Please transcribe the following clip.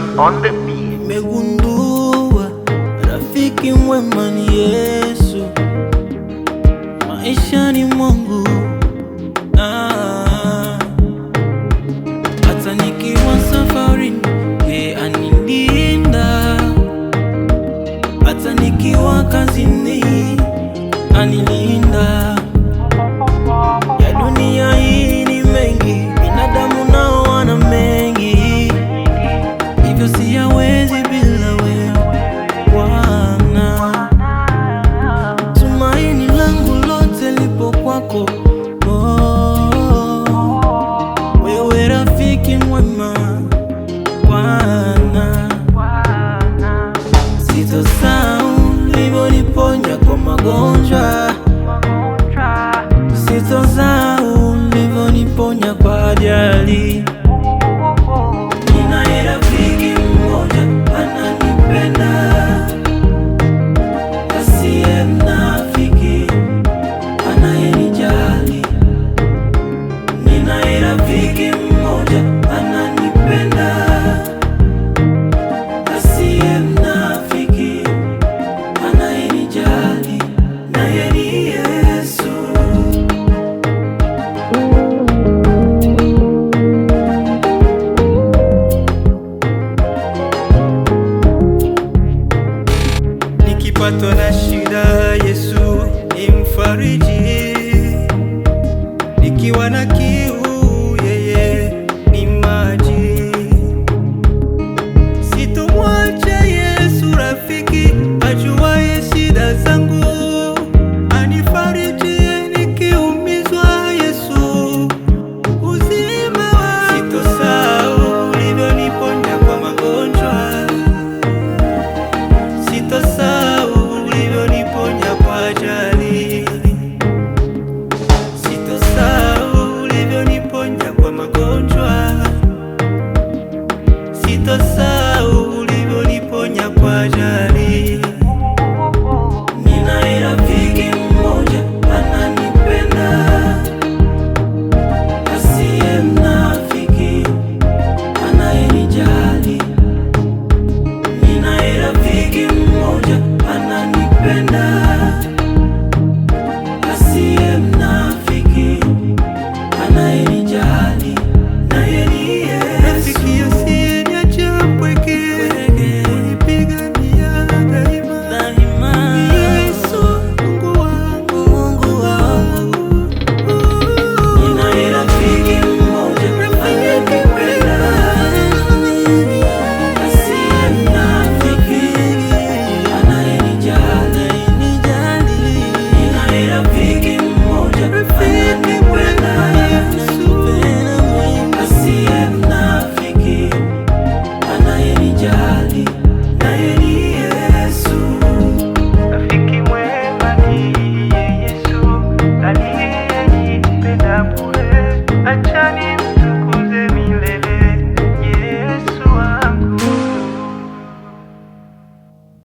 Lion on the beat. Nimegundua rafiki mwema ni Yesu maishani mwangu. Hata nikiwa safarini, yeye anilinda. Hata nikiwa kazini, anilinda. Ya dunia hii ni mengi, binadamu nao wana mengi, hivyo siyawezi bila wewe Bwana. Tumaini langu lote lipo kwako, wewe rafiki mwema Bwana. Sitosahau ulivyoniponya kwa magonjwa, sitosahau ulivyoniponya kwa ajali. Ninaye rafiki mmoja ananipenda, asiye mnafiki, anayenijali. Ninaye rafiki mmoja ananipenda, asiye mnafiki, anayenijali, naye ni Yesu. Nikipatwa na shida, Yesu ni mfariji. Nikiwa na